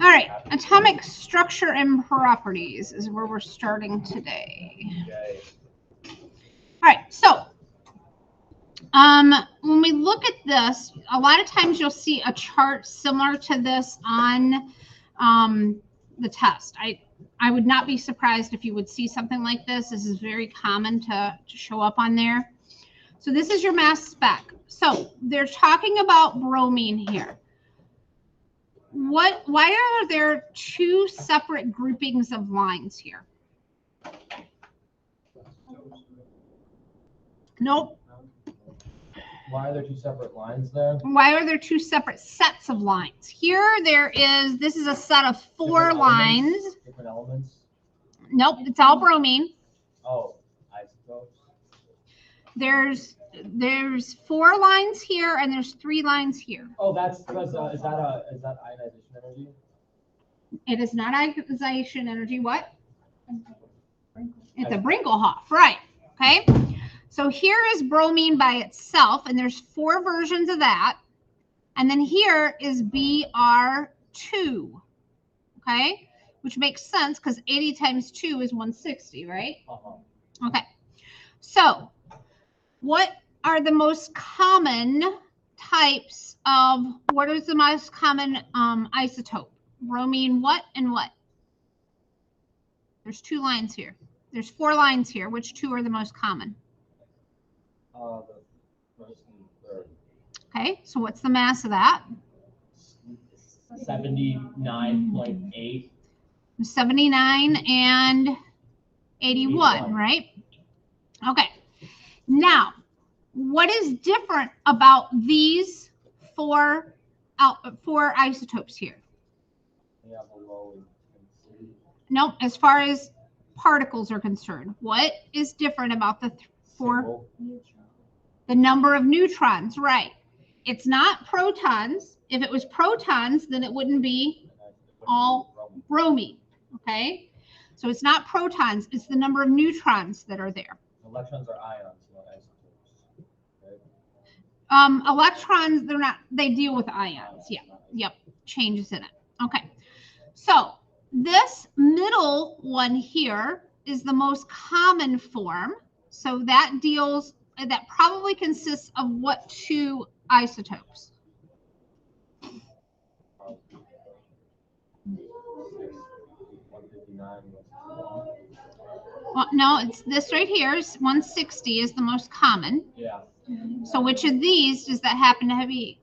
All right, atomic structure and properties is where we're starting today. All right, so when we look at this, a lot of times you'll see a chart similar to this on the test. I would not be surprised if you would see something like this. This is very common to show up on there. So this is your mass spec. So they're talking about bromine here. Why are there two separate groupings of lines here? Nope. Why are there two separate lines there? Why are there two separate sets of lines? Here this is a set of four lines. Different elements? Nope, it's all bromine. Oh, isotopes. There's four lines here and there's three lines here. Oh, is that ionization energy? It is not ionization energy. What? It's a Brinkelhoff, right? Okay. So here is bromine by itself, and there's four versions of that. And then here is Br2, okay? Which makes sense because 80 times 2 is 160, right? Okay. So what are the most common types of, what is the most common isotope? Bromine what and what? There's two lines here. There's four lines here. Which two are the most common? The first and third. Okay, so what's the mass of that? 79.8. 79 and 81, right? Okay. Now, what is different about these four isotopes here? They have a low intensity. Nope, as far as particles are concerned, what is different about the four? The number of neutrons, right? It's not protons. If it was protons, then it wouldn't be all bromine, okay? So it's not protons, it's the number of neutrons that are there. Electrons are ions, not isotopes. Right? Electrons, they deal with ions. Yeah, yep, changes in it. Okay, so this middle one here is the most common form. So that probably consists of what two isotopes? Well, no, it's this right here. 160 is the most common. Yeah. So which of these does that happen to be?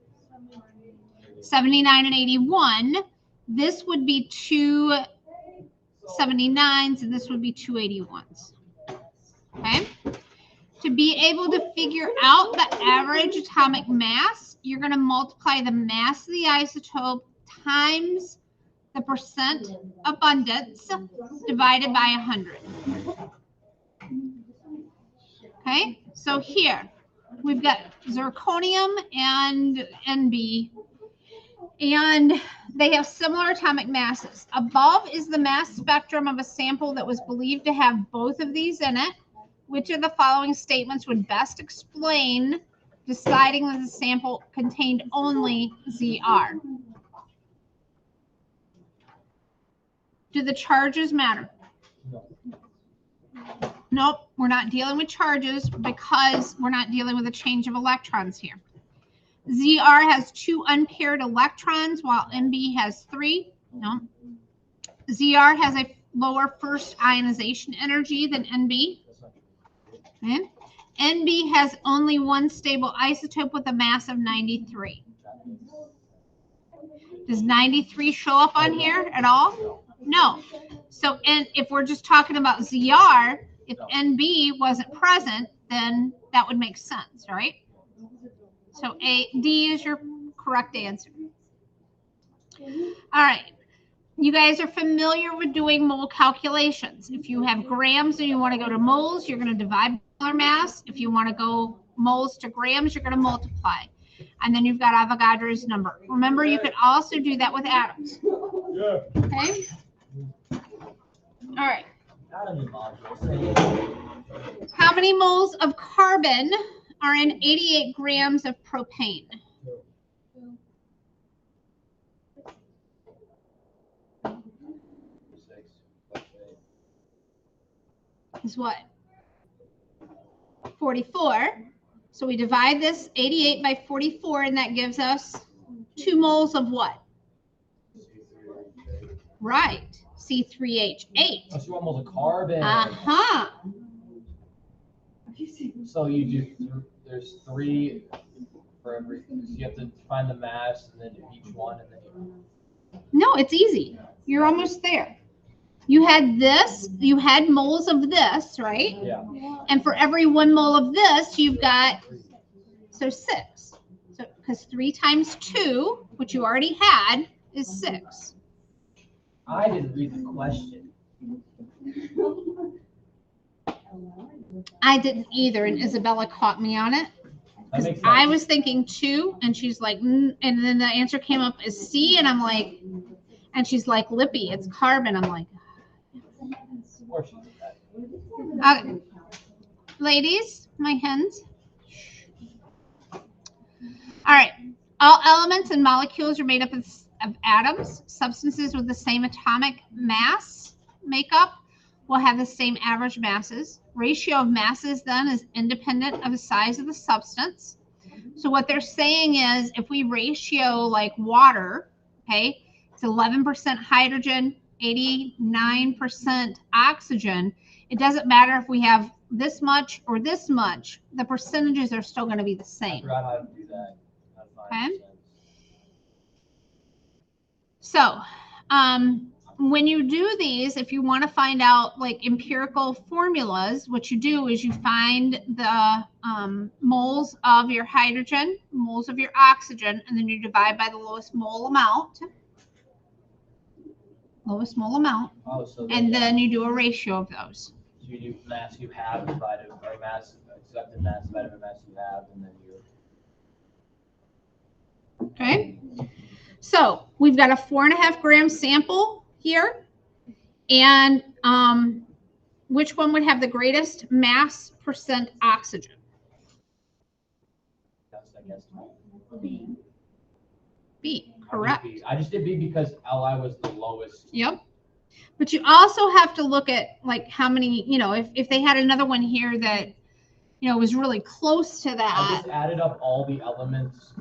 79 and 81. This would be two 79s and this would be two 81s. Okay. To be able to figure out the average atomic mass, you're going to multiply the mass of the isotope times the percent abundance divided by 100. Okay, so here we've got zirconium and Nb, and they have similar atomic masses. Above is the mass spectrum of a sample that was believed to have both of these in it. Which of the following statements would best explain deciding that the sample contained only Zr? Do the charges matter? No. Nope, we're not dealing with charges because we're not dealing with a change of electrons here. Zr has 2 unpaired electrons while Nb has 3. No. Zr has a lower first ionization energy than Nb. Okay. Nb has only one stable isotope with a mass of 93. Does 93 show up on here at all? No. So, and if we're just talking about Zr, if Nb wasn't present, then that would make sense, right? So D is your correct answer. All right. You guys are familiar with doing mole calculations. If you have grams and you want to go to moles, you're going to divide molar mass. If you want to go moles to grams, you're going to multiply. And then you've got Avogadro's number. Remember, you could also do that with atoms. Okay? All right. How many moles of carbon are in 88 grams of propane? is what? 44. So we divide this 88 by 44, and that gives us 2 moles of what? Right, C3H8. Oh, so you want moles of carbon. Uh-huh. So you do, there's 3 for every, so you have to find the mass and then do each one and then you... No, it's easy. You're almost there. You had this, you had moles of this, right? Yeah. And for every 1 mole of this, you've got, so 6. So, because 3 times 2, which you already had, is 6. I didn't read the question. I didn't either, and Isabella caught me on it. That makes sense. I was thinking 2, and she's like, and then the answer came up as C, and I'm like, and she's like, Lippy, it's carbon. I'm like, Or she did that. ladies, my hens. All right. All elements and molecules are made up of atoms. Substances with the same atomic mass makeup will have the same average masses. Ratio of masses then is independent of the size of the substance. So what they're saying is if we ratio like water, okay, it's 11% hydrogen, 89% oxygen. It doesn't matter if we have this much or this much, the percentages are still going to be the I same. forgot how to do that. Okay. So when you do these, if you want to find out like empirical formulas, what you do is you find the moles of your hydrogen, moles of your oxygen, and then you divide by the lowest mole amount. Lowest mole amount. Oh, so And then you do a ratio of those. So you do mass you have divided by mass, accepted mass divided by mass you have, and then you... Okay. So we've got a 4.5 gram sample here. And which one would have the greatest mass percent oxygen? That's, I guess, B, correct. I just did B because Li was the lowest. Yep. But you also have to look at like how many, you know, if they had another one here that, you know, was really close to I that. just added up all the elements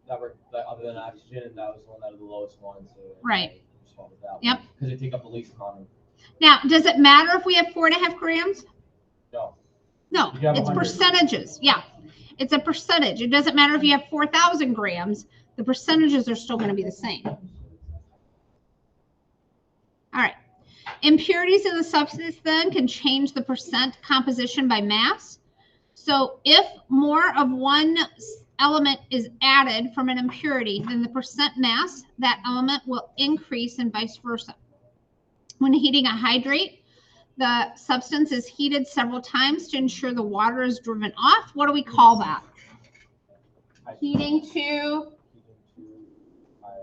that were other than oxygen, and that was the one that was the lowest one. So Right. Yep. Because they take up the least amount of... Now, does it matter if we have 4.5 grams? No. No, it's 100. percentages. Yeah, it's a percentage. It doesn't matter if you have 4,000 grams. The percentages are still going to be the same. All right. Impurities in the substance then can change the percent composition by mass. So if more of one element is added from an impurity, then the percent mass, that element will increase and vice versa. When heating a hydrate, the substance is heated several times to ensure the water is driven off. What do we call that? Heating to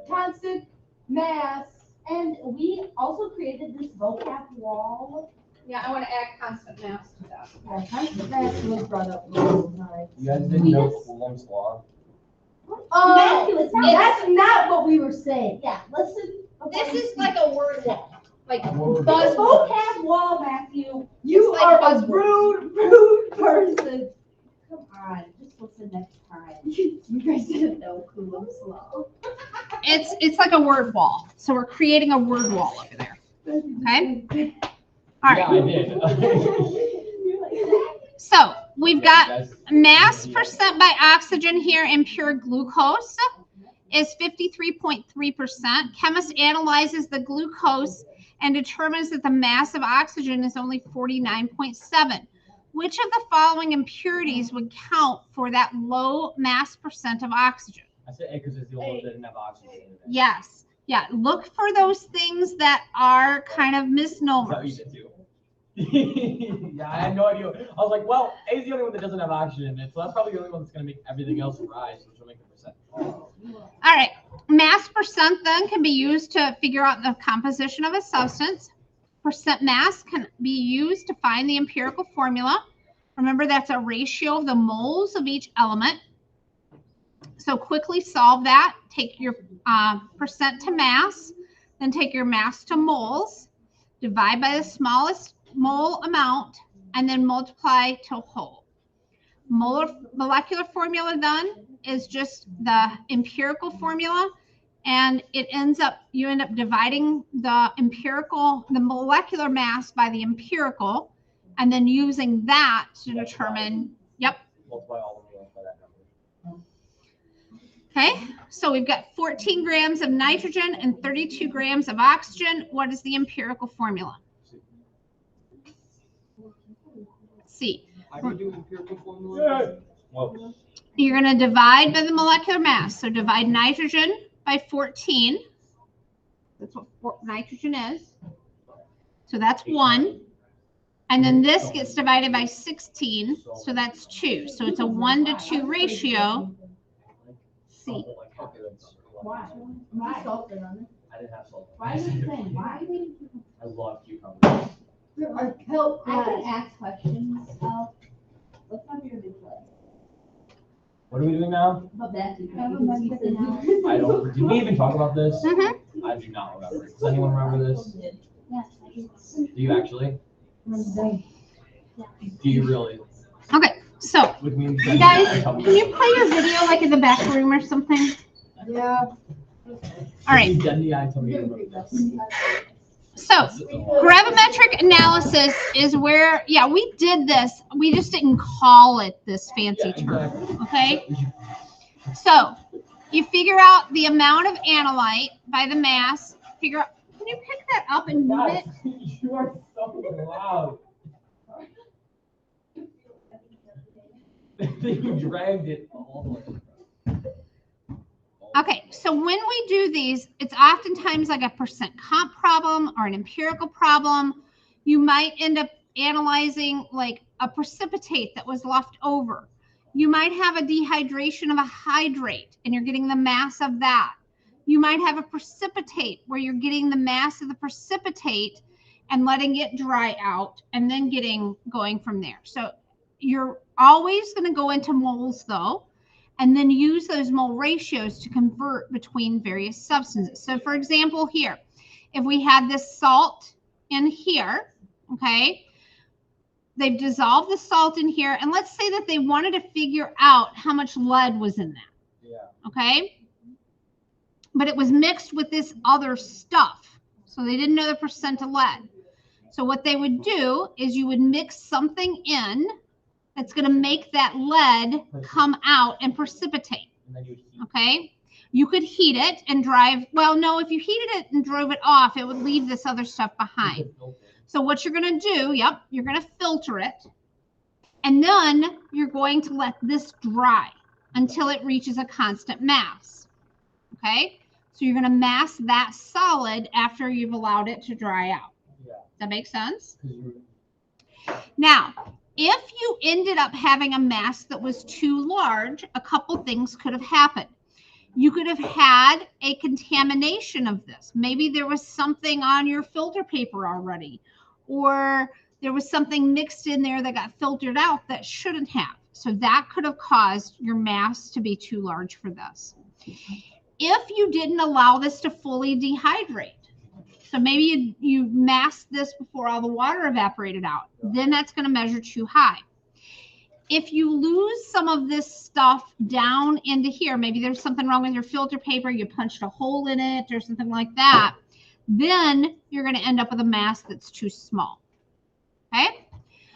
constant mass. And we also created this vocab wall. Yeah, I want to add constant mass to that. Yeah, constant mass was brought up last time. You guys didn't know Coulomb's law? Matthew, that's not what we were saying. Yeah, listen. This is like a word wall. Like The vocab wall, Matthew. You like are a buzzwords. rude person. Come on, just listen next time. You guys didn't know Coulomb's law. It's like a word wall. So we're creating a word wall over there. Okay. All right. Yeah, I did. So we've got mass percent by oxygen here in pure glucose is 53.3%. Chemist analyzes the glucose and determines that the mass of oxygen is only 49.7. Which of the following impurities would count for that low mass percent of oxygen? I said A because it's the only one that didn't have oxygen in it. Yes. Yeah. Look for those things that are kind of Is that what you misnomers. did too? Yeah, I had no idea. I was like, well, A is the only one that doesn't have oxygen in it, so that's probably the only one that's going to make everything else rise, which will make the percent. All right. Mass percent then can be used to figure out the composition of a substance. Percent mass can be used to find the empirical formula. Remember, that's a ratio of the moles of each element. So quickly solve that. Take your percent to mass, then take your mass to moles, divide by the smallest mole amount, and then multiply till whole. Molecular formula then is just the empirical formula, and it ends up, you end up dividing the molecular mass by the empirical, and then using that to determine, yep. Multiply all of them by that number. Okay, so we've got 14 grams of nitrogen and 32 grams of oxygen. What is the empirical formula? C. How do you do empirical formulas? Well, You're going to divide by the molecular mass. So divide nitrogen by 14. That's what nitrogen is. So that's 1. And then this gets divided by 16. So that's 2. So it's a 1-to-2 ratio. C. Why? Why? Salt on it. I didn't have salt. Why are you saying? Why are you? I love cucumbers. Help. I can ask questions. What time are you doing? What are we doing now? But that's I don't. Did we even talk about this? Mm-hmm. I do not remember. Does anyone remember this? Yes, I do. Do you actually? Do you really? Okay, so Would we? you guys, can you play your video like in the back room or something? Yeah. All right. So gravimetric analysis is where, yeah, we did this. We just didn't call it this fancy term. Okay. So you figure out the amount of analyte by the mass. Figure out. Can you pick that up and move it? You are so loud. You dragged it all the way. Okay, so when we do these, it's oftentimes like a percent comp problem or an empirical problem. You might end up analyzing like a precipitate that was left over. You might have a dehydration of a hydrate and you're getting the mass of that. You might have a precipitate where you're getting the mass of the precipitate and letting it dry out and then going from there. So you're always going to go into moles though, and then use those mole ratios to convert between various substances. So for example, here, if we had this salt in here, okay, they've dissolved the salt in here, and let's say that they wanted to figure out how much lead was in that. Yeah. Okay. But it was mixed with this other stuff. So they didn't know the percent of lead. So what they would do is you would mix something in that's going to make that lead come out and precipitate. And then you heat. Okay. You could heat it and drive. Well, no, if you heated it and drove it off, it would leave this other stuff behind. So what you're going to do, yep, you're going to filter it. And then you're going to let this dry until it reaches a constant mass. Okay. So you're going to mass that solid after you've allowed it to dry out. Yeah. Does that make sense? Now, if you ended up having a mass that was too large, a couple things could have happened. You could have had a contamination of this. Maybe there was something on your filter paper already, or there was something mixed in there that got filtered out that shouldn't have. So that could have caused your mass to be too large for this. If you didn't allow this to fully dehydrate, so maybe you masked this before all the water evaporated out, then that's going to measure too high. If you lose some of this stuff down into here, maybe there's something wrong with your filter paper, you punched a hole in it or something like that, then you're going to end up with a mass that's too small. Okay?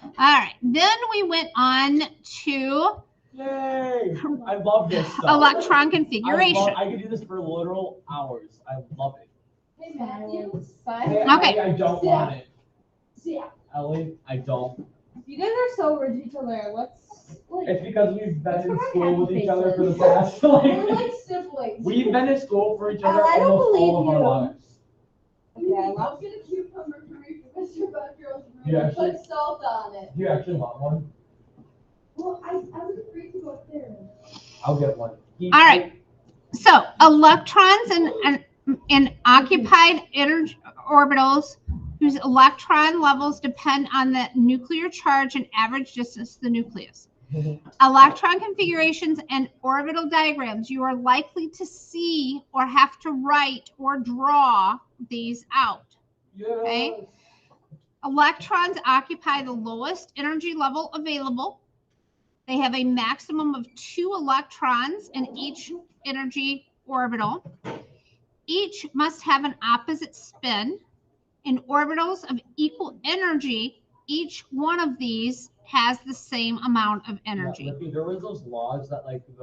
All right. Then we went on to Yay! I love this stuff. electron configuration. I could do this for literal hours. I love it. Hey, Matthew. Hey, Okay. Ellie, I don't want it. See, Ellie, I don't. you guys are so rude to each other. Let's like. It's because we've been That's in what I school have with to each face other for the this. past We're like. like siblings. We've been in school for each other I don't almost all of believe our you. lives. Okay, I love getting a cucumber for me from Mr. Butterfield's room. You actually- Put salt on it. Do you actually want one? Well, I was afraid to go up there. I'll get one. All right. So electrons in occupied inner orbitals whose electron levels depend on the nuclear charge and average distance to the nucleus. Electron configurations and orbital diagrams, you are likely to see or have to write or draw these out. Yes. Okay. Electrons occupy the lowest energy level available. They have a maximum of 2 electrons in each energy orbital. Each must have an opposite spin. In orbitals of equal energy, each one of these has the same amount of energy. Yeah, Lippy, there was those laws that like do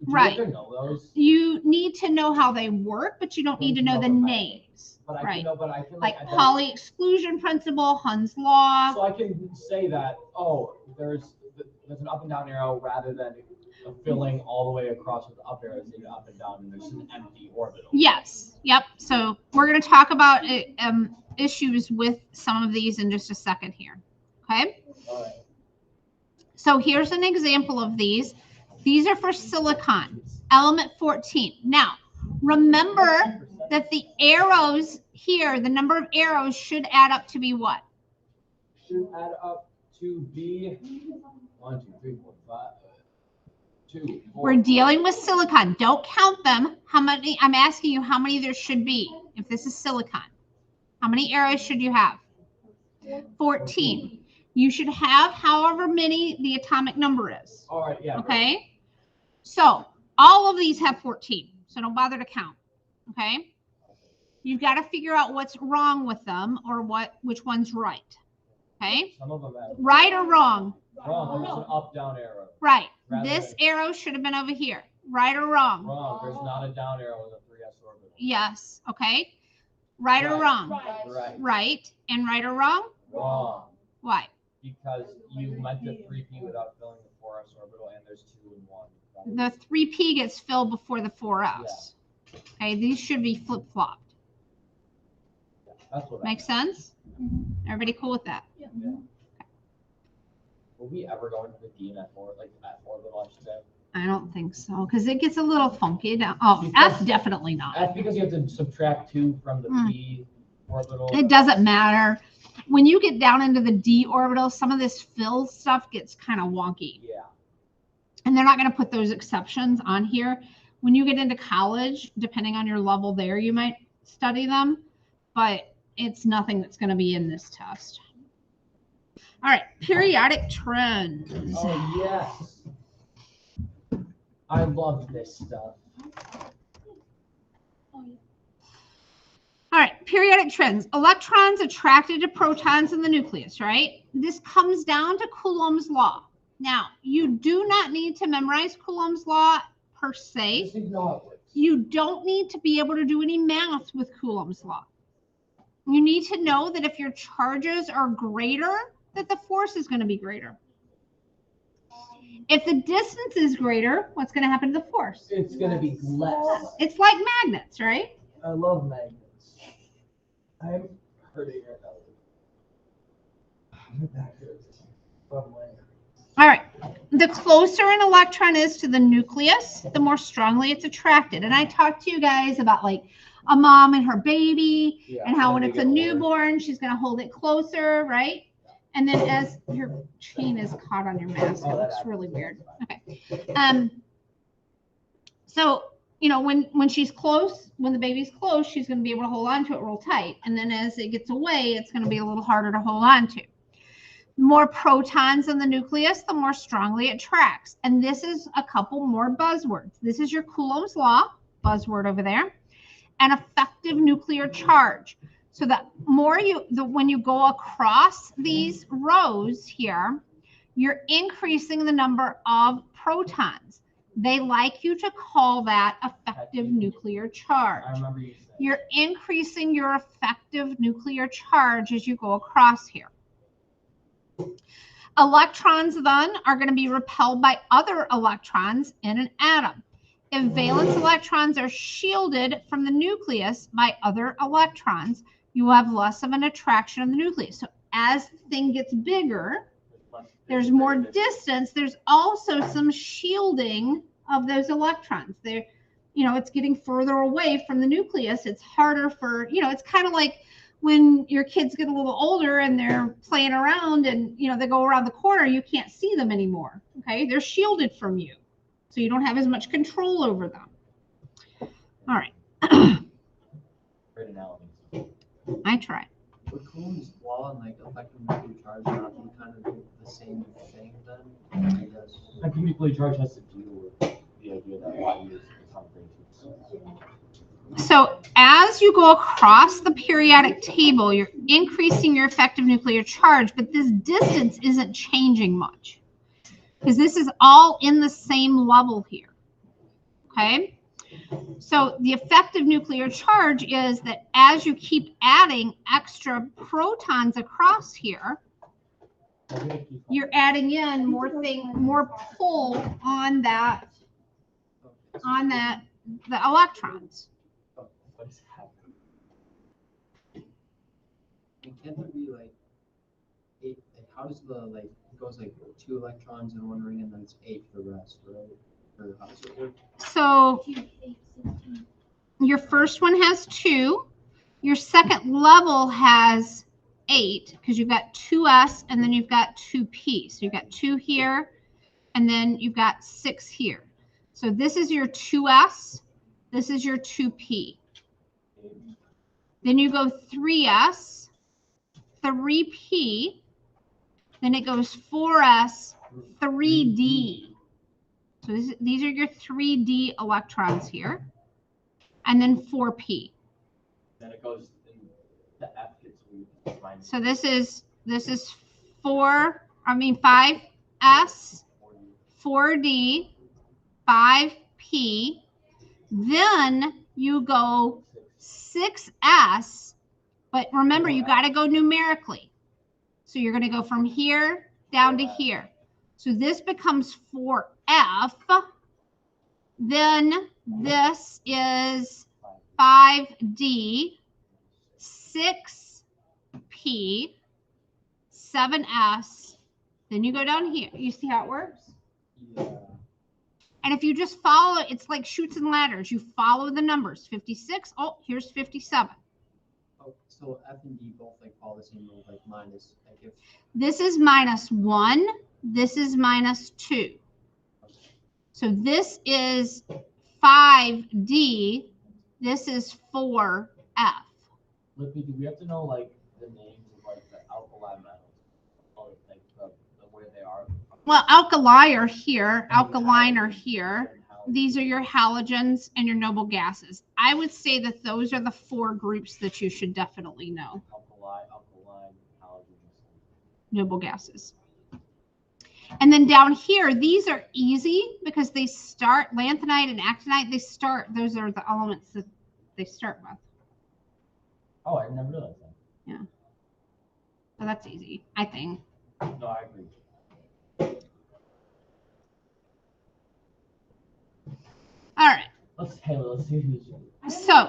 Right. you have to know those? You need to know how they work, but you don't need to know the names. But I Right. can know, but I can Like I don't- Pauli exclusion principle, Hund's law. So I can say that, oh, there's an up and down arrow rather than filling all the way across with the up arrows and up and down, and there's an empty orbital. Yes. Yep. So we're going to talk about issues with some of these in just a second here. Okay. All right. So here's an example of these. These are for silicon, element 14. Now, remember that the arrows here, the number of arrows should add up to be what? Should add up to be 1, 2, 3, 4, 5, 2, 4. We're dealing with silicon. Don't count them. How many? I'm asking you how many there should be. If this is silicon, how many arrows should you have? 14. You should have however many the atomic number is. All right, yeah. Okay. Right. So all of these have 14. So don't bother to count. Okay. You've got to figure out what's wrong with them or which one's right. Okay. Some of them have Right or wrong? wrong. There's an up down arrow. Right. Rather This than- arrow should have been over here. Right or wrong? Wrong. There's not a down arrow with a 3s orbital. Yes. Okay. Right or wrong? Right. Right. And right or wrong? Wrong. Why? Because you meant to 3p without filling the 4s orbital, and there's 2 and 1. The 3p gets filled before the 4s. Okay. These should be flip-flopped. Yeah, that's what. Make sense? Everybody cool with that? Yeah. Will we ever go into the D and F4, like F orbital, I should say? I don't think so, because it gets a little funky. Oh, F definitely not. That's because you have to subtract 2 from the P orbital. It doesn't matter. When you get down into the D orbital, some of this fill stuff gets kind of wonky. Yeah. And they're not going to put those exceptions on here. When you get into college, depending on your level there, you might study them, but it's nothing that's going to be in this test. All right, periodic trends. Oh, yes. I love this stuff. All right, periodic trends. Electrons attracted to protons in the nucleus, right? This comes down to Coulomb's law. Now, you do not need to memorize Coulomb's law per se. Just ignore it. You don't need to be able to do any math with Coulomb's law. You need to know that if your charges are greater, that the force is going to be greater. If the distance is greater, what's going to happen to the force? It's going to be less. It's like magnets, right? I love magnets. I'm hurting right now. My back hurts from laying. All right. The closer an electron is to the nucleus, the more strongly it's attracted. And I talked to you guys about like a mom and her baby and how when it's a newborn, she's going to hold it closer, right? And then as your chain is caught on your mask, it looks really weird. Okay. So, you know, when she's close, when the baby's close, she's going to be able to hold on to it real tight. And then as it gets away, it's going to be a little harder to hold on to. More protons in the nucleus, the more strongly it attracts. And this is a couple more buzzwords. This is your Coulomb's law, buzzword over there, and effective nuclear charge. So the more when you go across these rows here, you're increasing the number of protons. They like you to call that effective nuclear charge. I remember you saying. You're increasing your effective nuclear charge as you go across here. Electrons then are going to be repelled by other electrons in an atom. If valence electrons are shielded from the nucleus by other electrons, you have less of an attraction of the nucleus. So as the thing gets bigger, there's more distance. There's also some shielding of those electrons. They're, you know, it's getting further away from the nucleus. It's harder for, you know, it's kind of like when your kids get a little older and they're playing around and, you know, they go around the corner, you can't see them anymore. Okay. They're shielded from you. So you don't have as much control over them. All right. Great analogy. I try. Would Coulomb's law and like effective nuclear charge not be kind of the same thing then? I guess. Effective nuclear charge has to do with the idea that water is concentrations. So as you go across the periodic table, you're increasing your effective nuclear charge, but this distance isn't changing much because this is all in the same level here. Okay. So the effective nuclear charge is that as you keep adding extra protons across here, you're adding in more pull on the electrons. And can't there be like 8? Like how does the like it goes like 2 electrons in one ring and then it's 8 for the rest, right? Or how does it work? So your first one has 2. Your second level has 8 because you've got 2s and then you've got 2p. So you've got 2 here and then you've got 6 here. So this is your 2s. This is your 2p. Then you go 3s, 3p. Then it goes 4s, 3d. So these are your 3d electrons here. And then 4p. Then it goes in the F gets minus. So this is 5s, 4d, 5p. Then you go 6s, but remember you got to go numerically. So you're going to go from here down to here. So this becomes 4f. Then this is 5d, 6p, 7s. Then you go down here. You see how it works? Yeah. And if you just follow, it's like chutes and ladders. You follow the numbers. 56. Oh, here's 57. Oh, so F and D both like follow the same rule, like minus. Like if This is -1. This is -2. So this is 5D. This is 4F. Lippy, do we have to know like the names of like the alkali metals, or like the where they are? Well, alkali are here. Alkaline are here. These are your halogens and your noble gases. I would say that those are the 4 groups that you should definitely know. Alkali, alkaline, halogens. Noble gases. And then down here, these are easy because they start, lanthanide and actinide, those are the elements that they start with. Oh, I never realized that. Yeah. So that's easy, I think. No, I agree. All right. Let's see who's. So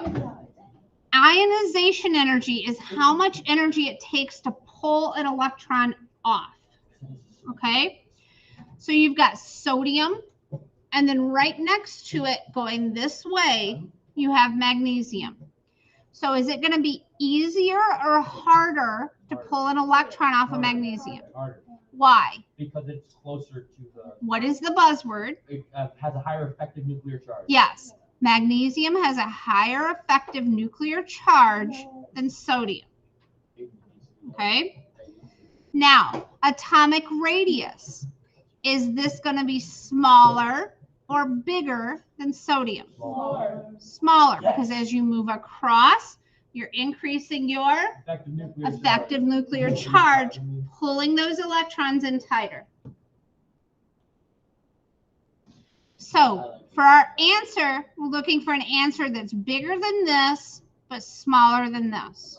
ionization energy is how much energy it takes to pull an electron off. Okay. So you've got sodium, and then right next to it going this way, you have magnesium. So is it going to be easier or harder to pull an electron off of magnesium? Harder. Why? Because it's closer to the. What is the buzzword? It has a higher effective nuclear charge. Yes. Magnesium has a higher effective nuclear charge than sodium. Okay. Now, atomic radius. Is this going to be smaller or bigger than sodium? Smaller, because as you move across, you're increasing your effective nuclear charge, pulling those electrons in tighter. So for our answer, we're looking for an answer that's bigger than this, but smaller than this.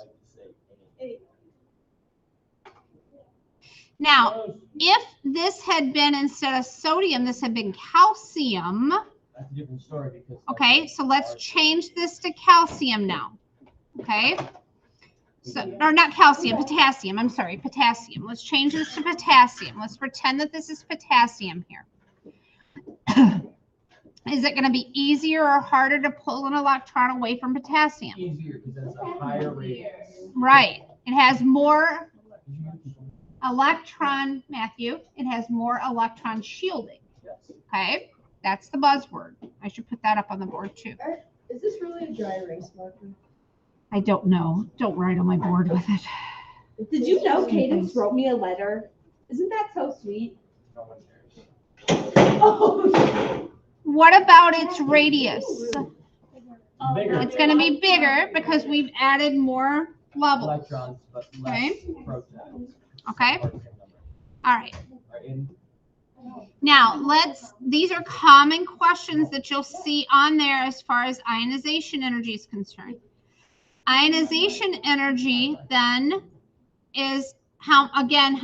Now, if this had been, instead of sodium, this had been calcium. That's a different story because. Okay, so let's change this to calcium now. Okay. So, or not calcium, potassium. I'm sorry, potassium. Let's change this to potassium. Let's pretend that this is potassium here. Is it going to be easier or harder to pull an electron away from potassium? Easier because that's a higher radius. Right. It has more electron, Matthew, it has more electron shielding. Yes. Okay, that's the buzzword. I should put that up on the board too. Is this really a dry erase marker? I don't know. Don't write on my board with it. Did you know Cadence wrote me a letter? Isn't that so sweet? No one cares. Oh. What about its radius? Bigger. It's going to be bigger because we've added more levels. Electrons, but less Okay. protons. Okay. Or the same number. All right. Are in Now, these are common questions that you'll see on there as far as ionization energy is concerned. Ionization energy then is how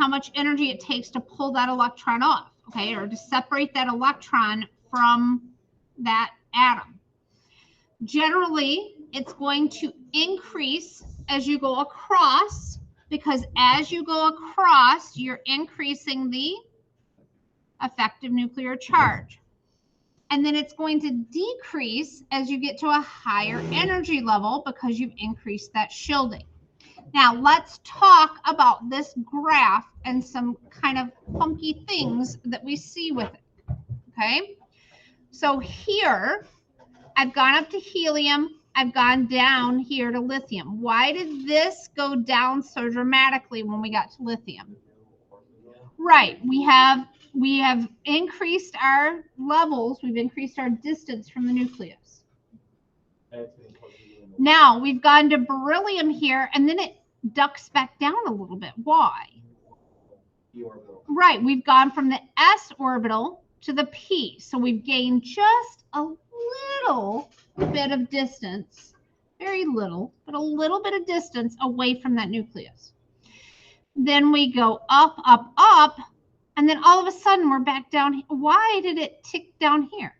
much energy it takes to pull that electron off, okay, or to separate that electron from that atom. Generally, it's going to increase as you go across, because as you go across, you're increasing the effective nuclear charge. And then it's going to decrease as you get to a higher energy level because you've increased that shielding. Now, let's talk about this graph and some kind of funky things that we see with it, okay? So here, I've gone up to helium. I've gone down here to lithium. Why did this go down so dramatically when we got to lithium? Right, we have increased our levels. We've increased our distance from the nucleus. Now we've gone to beryllium here, and then it ducks back down a little bit. Why? Right, we've gone from the S orbital to the P. So we've gained just a little bit of distance, very little, but a little bit of distance away from that nucleus. Then we go up, up, up, and then all of a sudden we're back down. Why did it tick down here?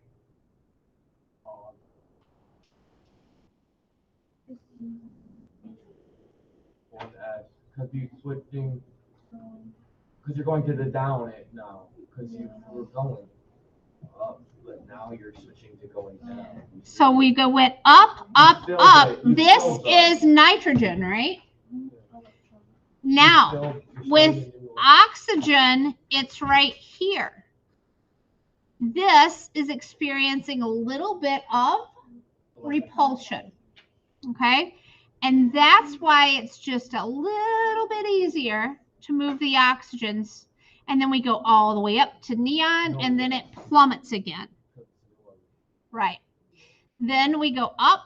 Because you're switching, because you're going to the down it now, because you were going up, but now you're switching to going down. So we went up, up, up. This is nitrogen, right? Now, with oxygen, it's right here. This is experiencing a little bit of repulsion, okay? And that's why it's just a little bit easier to move the oxygens. And then we go all the way up to neon, and then it plummets again. Right. Then we go up,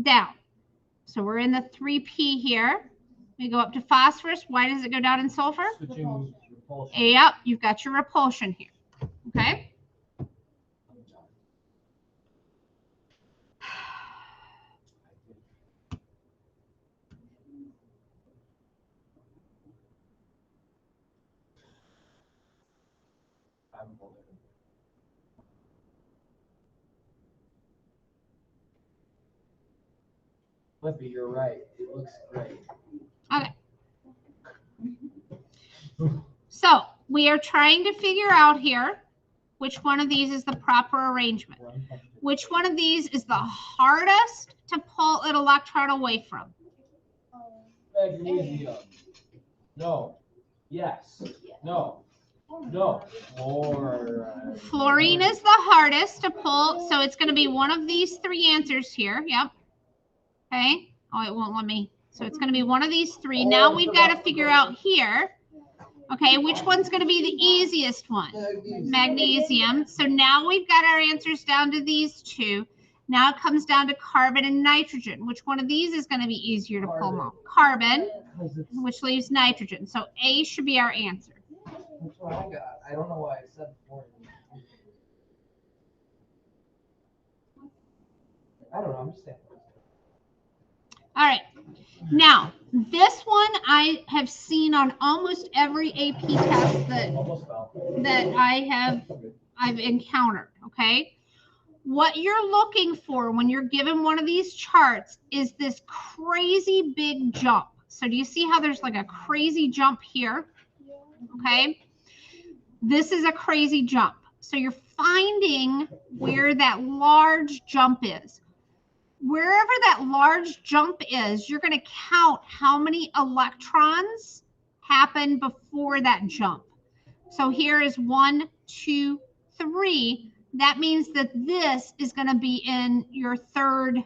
down. So we're in the 3p here. We go up to phosphorus. Why does it go down in sulfur? Yep, you've got your repulsion here. Okay? Lippy, you're right. It looks great. Okay. So we are trying to figure out here which one of these is the proper arrangement. Which one of these is the hardest to pull an electron away from? Magnesium. No. Yes. No. No. Fluorine is the hardest to pull, so it's going to be one of these three answers here. Yep. Okay. Oh, it won't let me. So it's going to be one of these three. Now we've got to figure out here. Okay, which one's going to be the easiest one? Magnesium. So now we've got our answers down to these two. Now it comes down to carbon and nitrogen. Which one of these is going to be easier to pull out? Carbon, which leaves nitrogen. So A should be our answer. That's what I got. I don't know why I said before. I don't know. I'm just saying. All right. Now, this one I have seen on almost every AP test that I've encountered, okay? What you're looking for when you're given one of these charts is this crazy big jump. So do you see how there's like a crazy jump here? Okay? This is a crazy jump. So you're finding where that large jump is. Wherever that large jump is, you're going to count how many electrons happen before that jump. So here is 1, 2, 3. That means that this is going to be in your third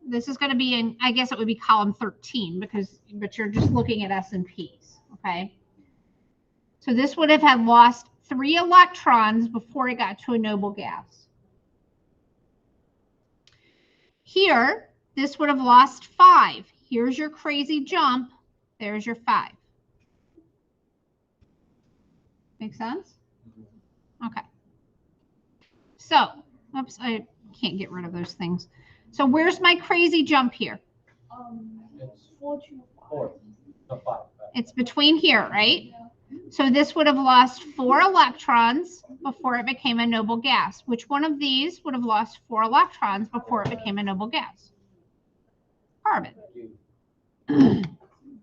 This is going to be in, I guess it would be column 13 but you're just looking at S&Ps, okay? So this would have had lost 3 electrons before it got to a noble gas. Here, this would have lost 5. Here's your crazy jump. There's your 5. Make sense? Okay. So, oops, I can't get rid of those things. So where's my crazy jump here? It's 4. No, 5. It's between here, right? So this would have lost 4 electrons before it became a noble gas. Which one of these would have lost 4 electrons before it became a noble gas? Carbon.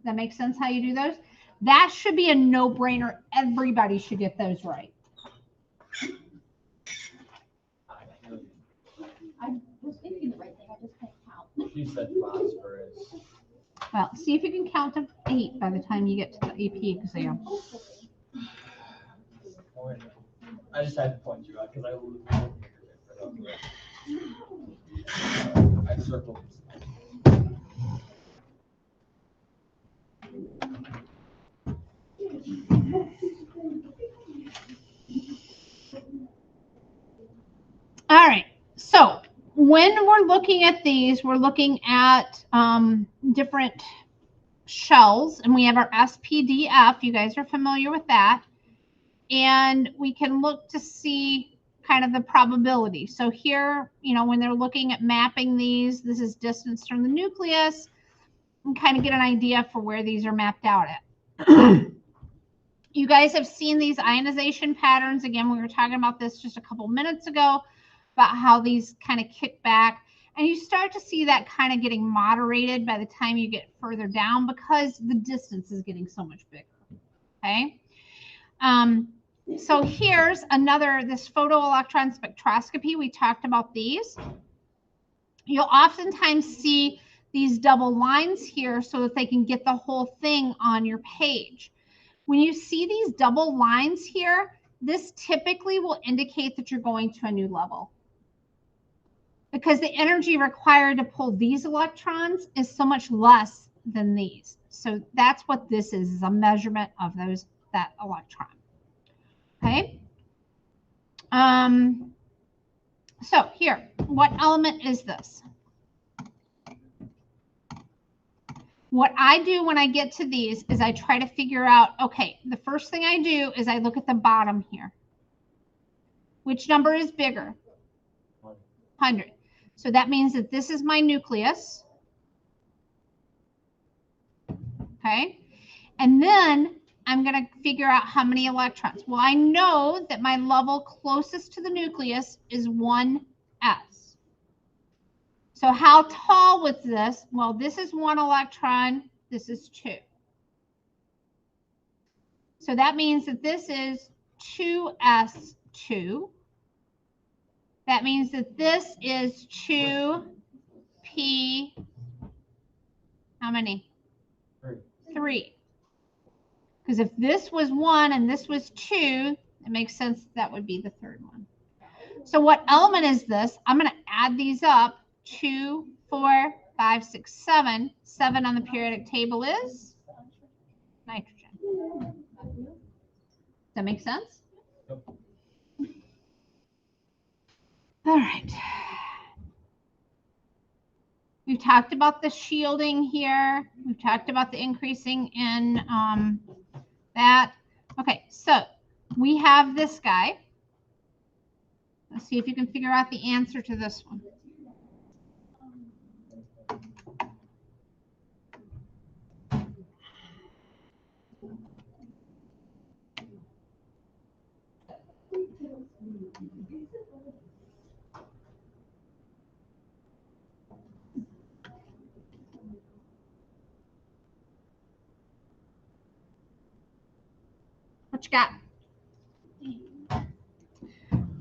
That makes sense how you do those? That should be a no-brainer. Everybody should get those right. I was thinking the right thing, I just can't count. She said phosphorus. Well, see if you can count to 8 by the time you get to the AP exam. I just had to point you out because I circled. All right. So when we're looking at these, we're looking at different shells, and we have our SPDF. You guys are familiar with that. And we can look to see kind of the probability. So here, you know, when they're looking at mapping these, this is distance from the nucleus, and kind of get an idea for where these are mapped out at. You guys have seen these ionization patterns. Again, we were talking about this just a couple minutes ago, about how these kind of kick back. And you start to see that kind of getting moderated by the time you get further down because the distance is getting so much bigger. Okay. So here's another, this photoelectron spectroscopy. We talked about these. You'll oftentimes see these double lines here so that they can get the whole thing on your page. When you see these double lines here, this typically will indicate that you're going to a new level, because the energy required to pull these electrons is so much less than these. So that's what this is a measurement of that electron. Okay. So here, what element is this? What I do when I get to these is I try to figure out, okay, the first thing I do is I look at the bottom here. Which number is bigger? 100. So that means that this is my nucleus. Okay. And then I'm going to figure out how many electrons. Well, I know that my level closest to the nucleus is 1s. So how tall was this? Well, this is 1 electron. This is 2. So that means that this is 2s2. That means that this is 2p. How many? 3. Because if this was 1 and this was 2, it makes sense that would be the third one. So what element is this? I'm going to add these up. 2, 4, 5, 6, 7. 7 on the periodic table is nitrogen. Does that make sense? Yep. All right. We've talked about the shielding here. We've talked about the increasing in that. Okay, so we have this guy. Let's see if you can figure out the answer to this one. What you got?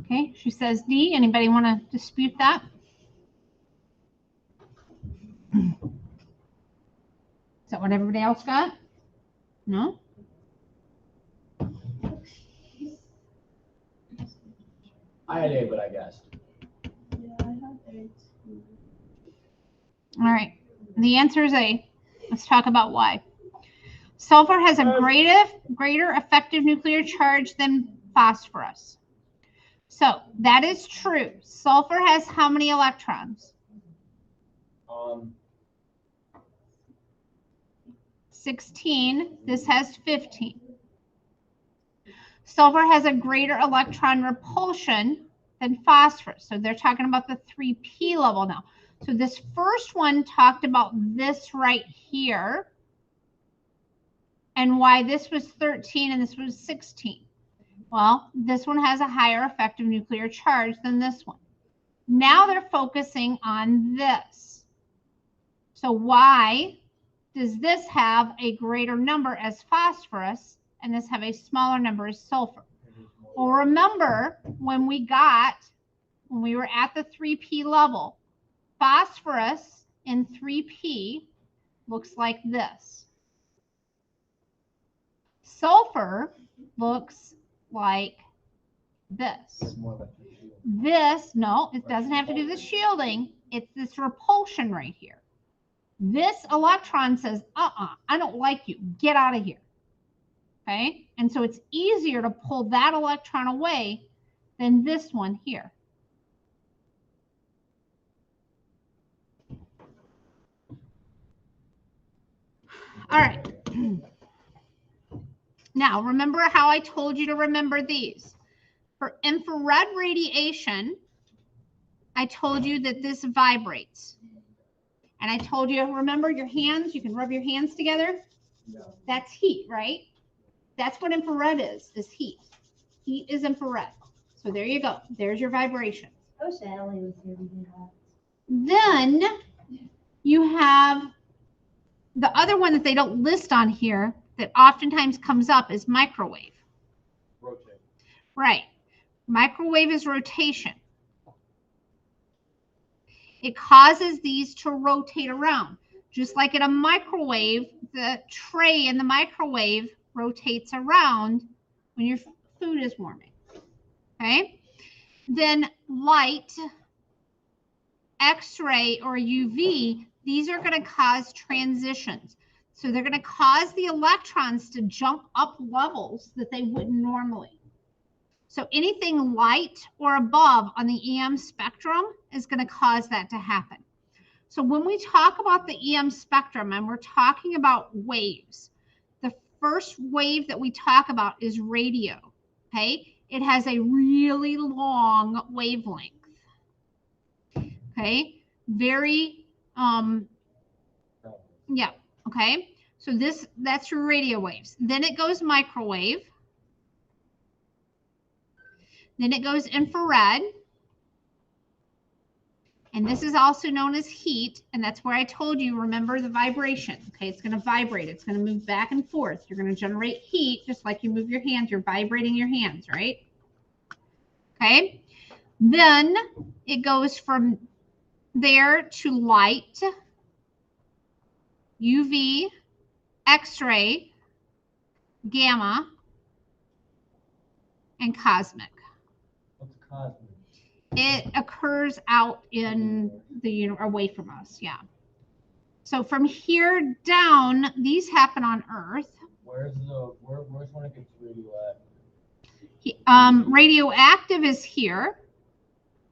Okay, she says D. Anybody want to dispute that? Is that what everybody else got? No? I had A, but I guessed. Yeah, I have A too. All right. The answer is A. Let's talk about why. Sulfur has a greater effective nuclear charge than phosphorus. So that is true. Sulfur has how many electrons? 16. This has 15. Sulfur has a greater electron repulsion than phosphorus. So they're talking about the 3p level now. So this first one talked about this right here and why this was 13 and this was 16. Well, this one has a higher effective nuclear charge than this one. Now they're focusing on this. So why does this have a greater number as phosphorus and this have a smaller number as sulfur? Well, remember when we were at the 3p level, phosphorus in 3p looks like this. Sulfur looks like this. This, no, it doesn't have to do with shielding. It's this repulsion right here. This electron says, I don't like you. Get out of here. Okay? And so it's easier to pull that electron away than this one here. All right. Now, remember how I told you to remember these. For infrared radiation, I told you that this vibrates. And I told you, remember your hands, you can rub your hands together. No. That's heat, right? That's what infrared is heat. Heat is infrared. So there you go. There's your vibration. I wish Allie was here to do that. Then you have the other one that they don't list on here that oftentimes comes up is microwave. Rotate. Right. Microwave is rotation. It causes these to rotate around. Just like in a microwave, the tray in the microwave rotates around when your food is warming. Okay? Then light, X-ray, or UV, these are going to cause transitions. So they're going to cause the electrons to jump up levels that they wouldn't normally. So anything light or above on the EM spectrum is going to cause that to happen. So when we talk about the EM spectrum and we're talking about waves, the first wave that we talk about is radio, okay? It has a really long wavelength, okay? Very, yeah, okay? So that's your radio waves. Then it goes microwave. Then it goes infrared. And this is also known as heat. And that's where I told you, remember the vibration. Okay, it's going to vibrate. It's going to move back and forth. You're going to generate heat just like you move your hands. You're vibrating your hands, right? Okay. Then it goes from there to light, UV, X-ray, gamma, and cosmic. What's cosmic? It occurs out in the universe, away from us, yeah. So from here down, these happen on Earth. Where's when it gets radioactive? Radioactive is here,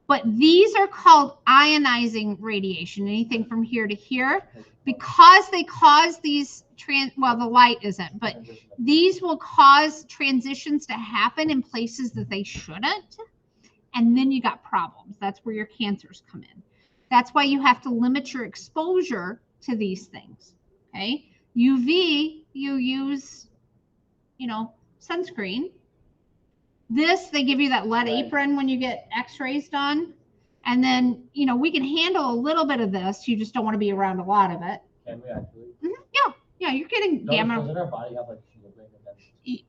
but these are called ionizing radiation. Anything from here to here, because they cause these well, the light isn't, but these will cause transitions to happen in places that they shouldn't. And then you got problems. That's where your cancers come in. That's why you have to limit your exposure to these things. Okay. UV, you use, sunscreen. This, they give you that lead apron when you get x-rays done. And then, we can handle a little bit of this. You just don't want to be around a lot of it. Can we actually? Yeah, you're getting gamma. Doesn't our body have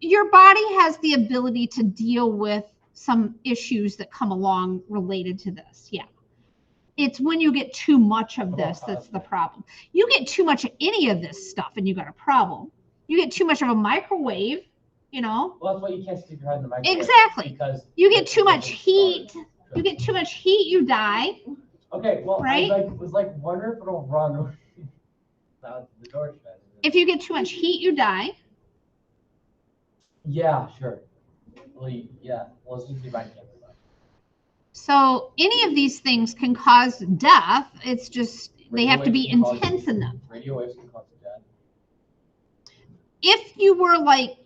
Your body has the ability to deal with some issues that come along related to this. Yeah. It's when you get too much of this that's the problem. You get too much of any of this stuff and you got a problem. You get too much of a microwave, Well, that's why you can't stick your head in the microwave. Exactly. Because you get too much heat. You get too much heat, you die. Okay, well, Right? I was wondering if it'll run without the torch vent. If you get too much heat, you die. Yeah, sure. Well, yeah, well, let's just see if I can. So any of these things can cause death. It's just they have to be Radio waves can intense cause- enough. Radio waves can cause death. If you were like,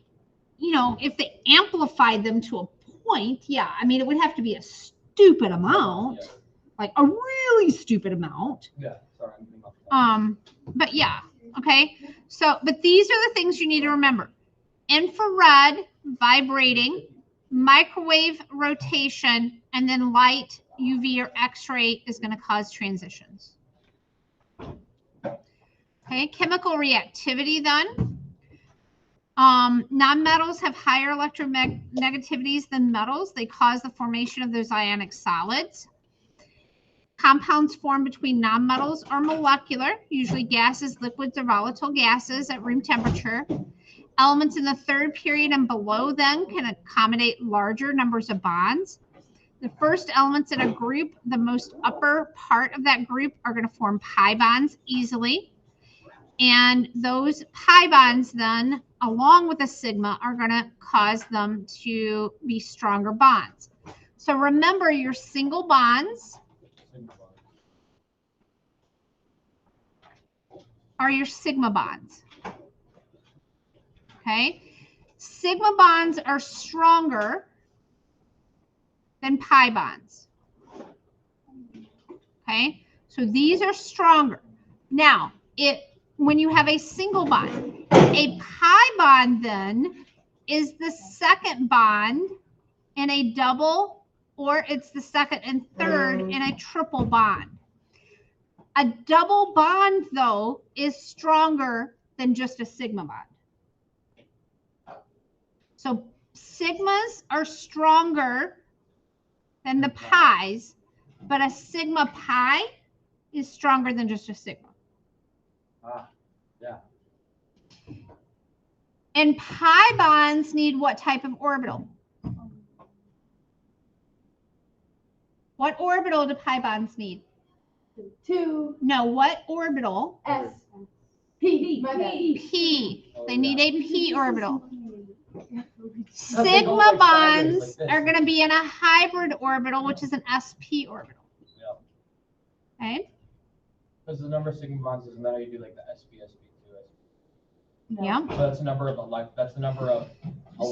you know, if they amplified them to a point, yeah, I mean, it would have to be a stupid amount, Yeah. like a really stupid amount. Yeah, sorry, I'm thinking about that. But yeah, okay. So, but these are the things you need to remember: infrared, vibrating, microwave rotation, and then light, UV or X-ray is going to cause transitions. Okay, chemical reactivity then. Nonmetals have higher electronegativities than metals. They cause the formation of those ionic solids. Compounds formed between nonmetals are molecular, usually gases, liquids, or volatile gases at room temperature. Elements in the third period and below then can accommodate larger numbers of bonds. The first elements in a group, the most upper part of that group, are going to form pi bonds easily. And those pi bonds then, along with a sigma, are going to cause them to be stronger bonds. So remember, your single bonds are your sigma bonds. Okay? Sigma bonds are stronger than pi bonds. Okay? So these are stronger. Now, when you have a single bond, a pi bond then is the second bond in a double, or it's the second and third in a triple bond. A double bond, though, is stronger than just a sigma bond. So sigmas are stronger than the pi's, but a sigma pi is stronger than just a sigma. Yeah. And pi bonds need what type of orbital? What orbital do pi bonds need? 2. No, what orbital? S. P. P. Oh, They need yeah. a P orbital. Sigma Sigma bonds are going to be in a hybrid orbital, which is an sp orbital. Yeah. Okay? Because the number of sigma bonds doesn't matter. You do like the sp2. Yeah. So that's the number of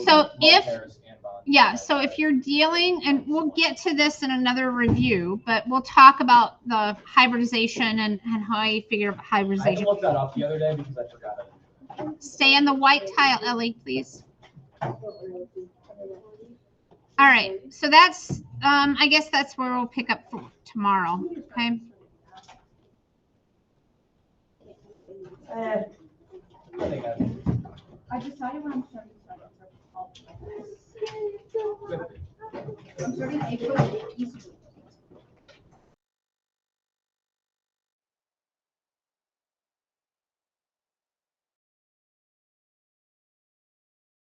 So if pairs and bonds. yeah, so if you're dealing, and we'll get to this in another review, but we'll talk about the hybridization and how you figure out I hybridization. looked that up the other day because I forgot it. Stay in the white tile, Ellie, please. All right, so that's, I guess that's where we'll pick up for tomorrow, okay? I decided when I'm starting to start. I'm starting April